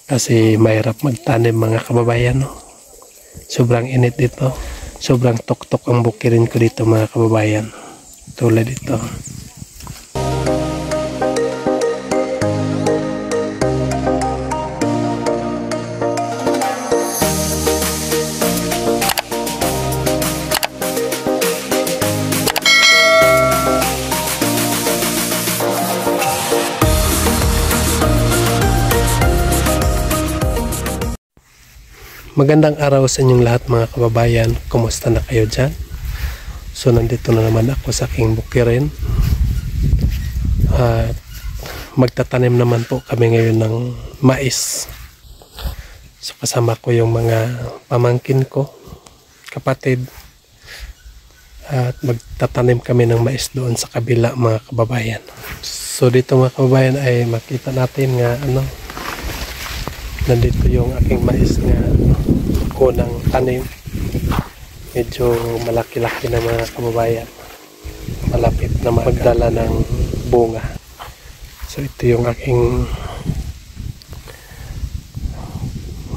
Kasi mahirap magtanim mga kababayan, no? Sobrang init dito. Sobrang tuktok ang bukirin ko dito mga kababayan. Tulad dito. Magandang araw sa inyong lahat mga kababayan. Kumusta na kayo dyan? So nandito na naman ako sa aking bukirin. At magtatanim naman po kami ngayon ng mais. So kasama ko yung mga pamangkin ko, kapatid. At magtatanim kami ng mais doon sa kabila mga kababayan. So dito mga kababayan ay makita natin nga nandito yung aking mais nga unang tanim. Medyo malaki-laki na mga kababayan. Malapit na magdala ng bunga. So ito yung aking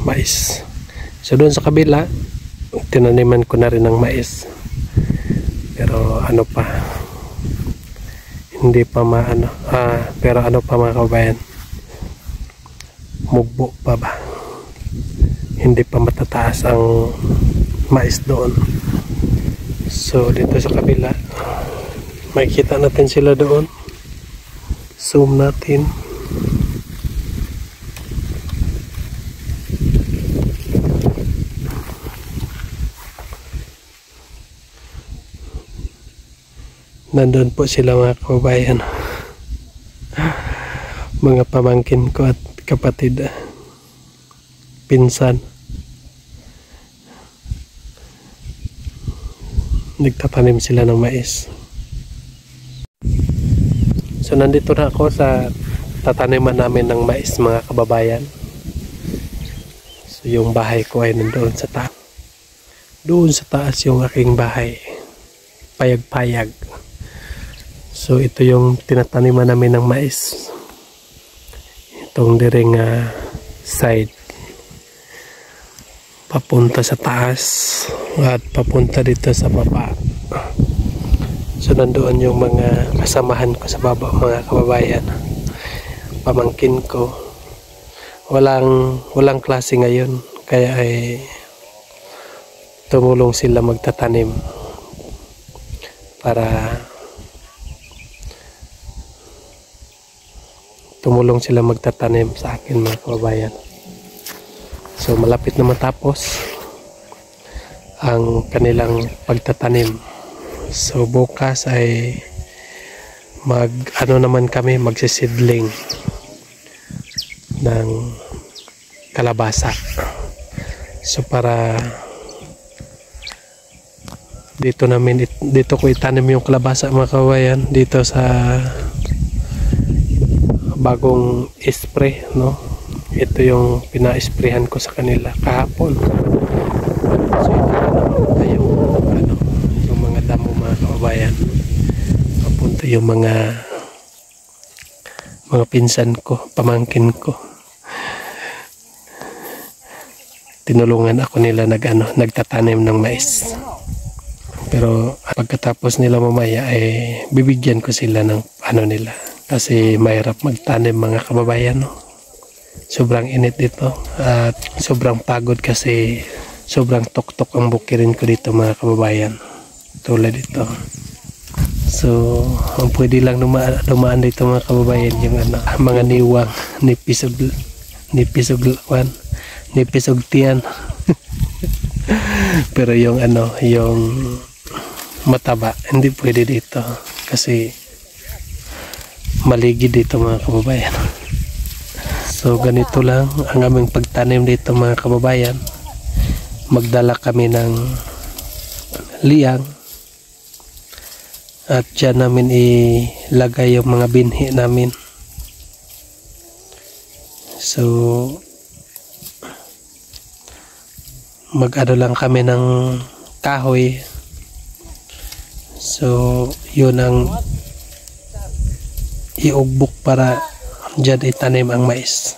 mais. So doon sa kabila, tinaniman ko na rin ng mais. Pero ano pa, hindi pa pero ano pa mga kababayan, mugbo pa ba, hindi pa matataas ang mais doon. So dito sa kabila makikita natin sila doon. Zoom natin. Nandun po sila mga kababayan, mga pamangkin ko at kapatid, pinsan. Nagtatanim sila ng mais. So nandito na ako sa tataniman namin ng mais mga kababayan. So yung bahay ko ay nandoon sa taas. Doon sa taas yung aking bahay. Payag-payag. So ito yung tinataniman namin ng mais. Itong diring side papunta sa taas at papunta dito sa baba. So nandoon yung mga kasamahan ko sa baba mga kababayan, pamangkin ko. Walang klase ngayon, kaya ay tumulong sila magtatanim para sa akin mga kababayan. So malapit na matapos ang kanilang pagtatanim. So bukas ay magsisidling ng kalabasa. So para dito ko itanim yung kalabasa mga kababayan, dito sa bagong spray, no? Ito yung pina-sprayhan ko sa kanila kahapon. So ito yung mga damo mga kababayan. Papunta yung mga pinsan ko, pamangkin ko. Tinulungan ako nila nagtatanim ng mais. Pero pagkatapos nila mamaya ay bibigyan ko sila ng nila. Kasi mahirap magtanim mga kababayan, no? Sobrang init dito at sobrang pagod kasi sobrang tuktok ang bukirin ko dito mga kababayan. Tulad dito. So ang pwede lang dumaan dito mga kababayan yung mga niwang, nipisog tiyan. Pero yung yung mataba hindi pwede dito kasi maligid dito mga kababayan. So ganito lang ang aming pagtanim dito mga kababayan. Magdala kami ng liyang at dyan namin ilagay yung mga binhi namin. So lang kami ng kahoy. So yun ang iugbok para dyan itanim ang mais.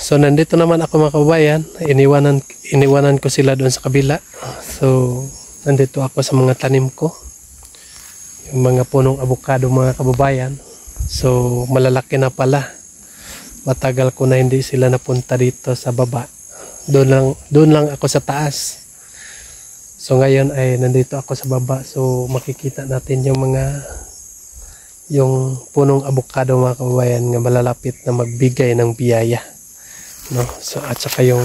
So nandito naman ako mga kababayan. Iniwanan ko sila doon sa kabila. So nandito ako sa mga tanim ko. Yung mga punong avocado mga kababayan. So malalaki na pala. Matagal ko na hindi sila napunta dito sa baba. Doon lang ako sa taas. So ngayon ay nandito ako sa baba. So makikita natin yung punong avocado mga kababayan nga malalapit na magbigay ng biyaya, no? So at saka yung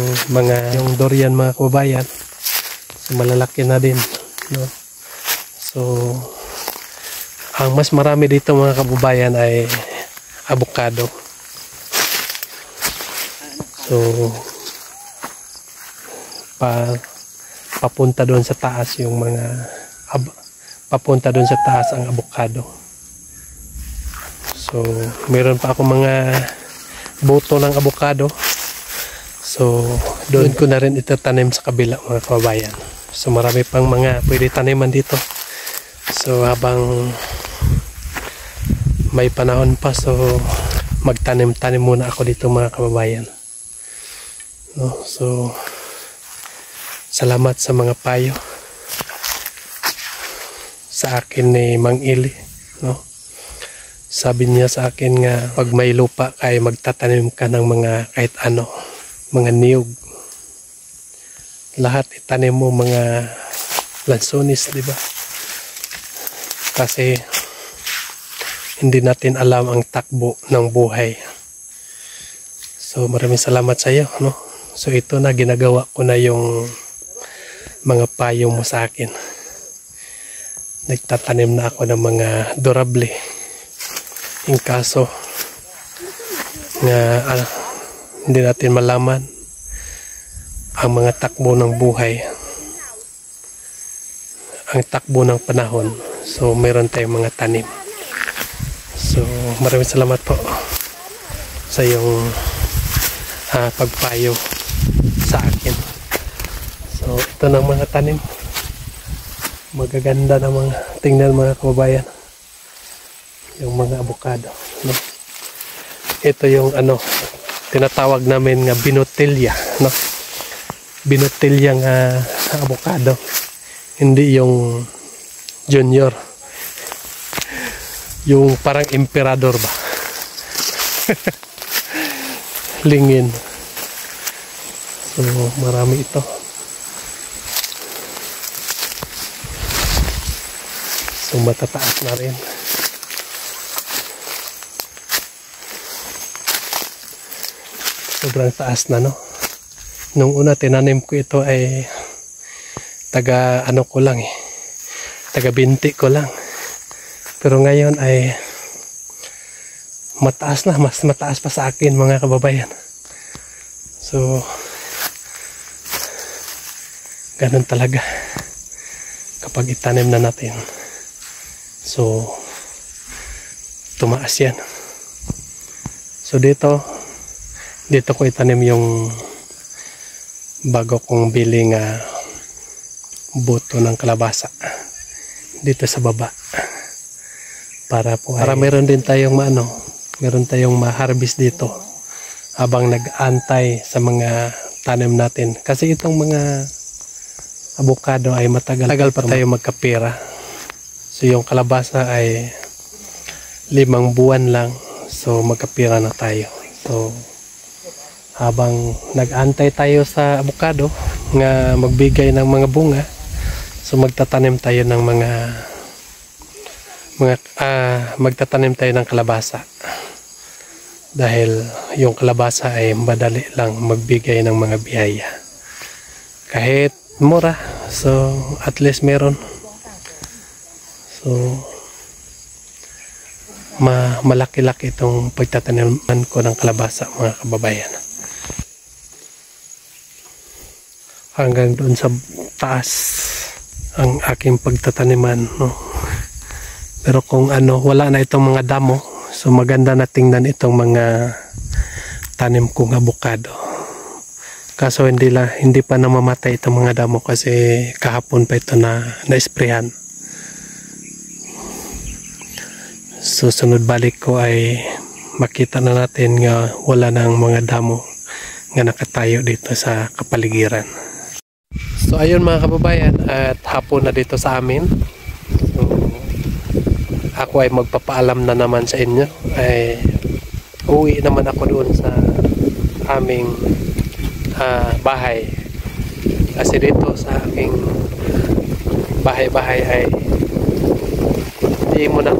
durian mga kababayan, so malalaki na din, no? So ang mas marami dito mga kababayan ay avocado. So papunta doon sa taas yung papunta doon sa taas ang avocado. So, meron pa ako mga buto ng avocado. So, doon ko na rin itatanim sa kabila mga kababayan. So, marami pang mga pwede taniman dito. So, habang may panahon pa, so magtanim-tanim muna ako dito mga kababayan. No? So, salamat sa mga payo sa akin ni Mang Ili, no? Sabi niya sa akin nga pag may lupa ay magtatanim ka ng mga kahit ano, mga niyog. Lahat itanim mo mga lansones, di ba? Kasi hindi natin alam ang takbo ng buhay. So maraming salamat sa iyo, no? So ito na, ginagawa ko na yung mga payo mo sa akin. Nagtatanim na ako ng mga durable. In kaso nga hindi natin malaman ang mga takbo ng buhay, ang takbo ng panahon. So mayroon tayong mga tanim. So maraming salamat po sa iyong pagpayo sa akin. So ito na mga tanim, magaganda na mga tingnan mga kababayan, yung mga avocado, no? Ito yung tinatawag namin nga binotilya, no? Binotilya nga avocado, hindi yung junior, yung parang emperador ba. Lingin. So marami ito. So matataas na rin. Sobrang taas na, no? Nung una tinanim ko ito ay taga 20 ko lang. Pero ngayon ay mataas na, mas mataas pa sa akin mga kababayan. So ganun talaga kapag itanim na natin. So tumaas yan. So dito ko itanim yung bago kong biling buto ng kalabasa dito sa baba, para meron din tayong meron tayong ma-harvest dito habang nag-antay sa mga tanim natin, kasi itong mga avocado ay matagal pa tayo magkapira. So yung kalabasa ay 5 buwan lang, so magkapira na tayo. So habang nag-antay tayo sa avocado nga magbigay ng mga bunga, so magtatanim tayo ng magtatanim tayo ng kalabasa, dahil yung kalabasa ay madali lang magbigay ng mga biyaya kahit mura. So at least meron. So malaki-laki itong pagtataniman ko ng kalabasa mga kababayan. Hanggang doon sa taas ang aking pagtataniman, no? Pero kung wala na itong mga damo, so maganda na tingnan itong mga tanim kong avocado. Kaso hindi pa namamatay itong mga damo kasi kahapon pa ito na-sprayhan. Susunod balik ko ay makita na natin nga wala nang mga damo nga nakatayo dito sa kapaligiran. So ayun mga kababayan, at hapon na dito sa amin. So ako ay magpapaalam na naman sa inyo. Ay uwi naman ako doon sa aming bahay. Kasi dito sa aking bahay-bahay ay hindi muna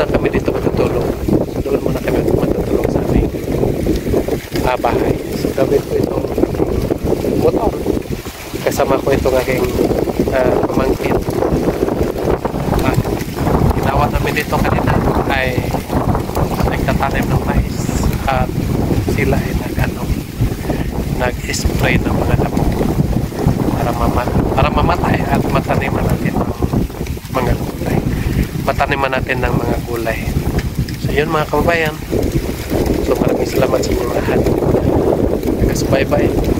kami dito matutulog. Doon muna kami matutulog sa aming bahay. So gamit ko itong motor. Kasama ko itong aking pamangkin. Ginawa namin dito kanina ay nagtatanim ng mais at sila ay nag-spray ng mga damo para mamatay at mataniman natin ng mga gulay. Mataniman natin ng mga gulay. So yun mga kababayan. So maraming salamat sa inyong lahat. Bye-bye.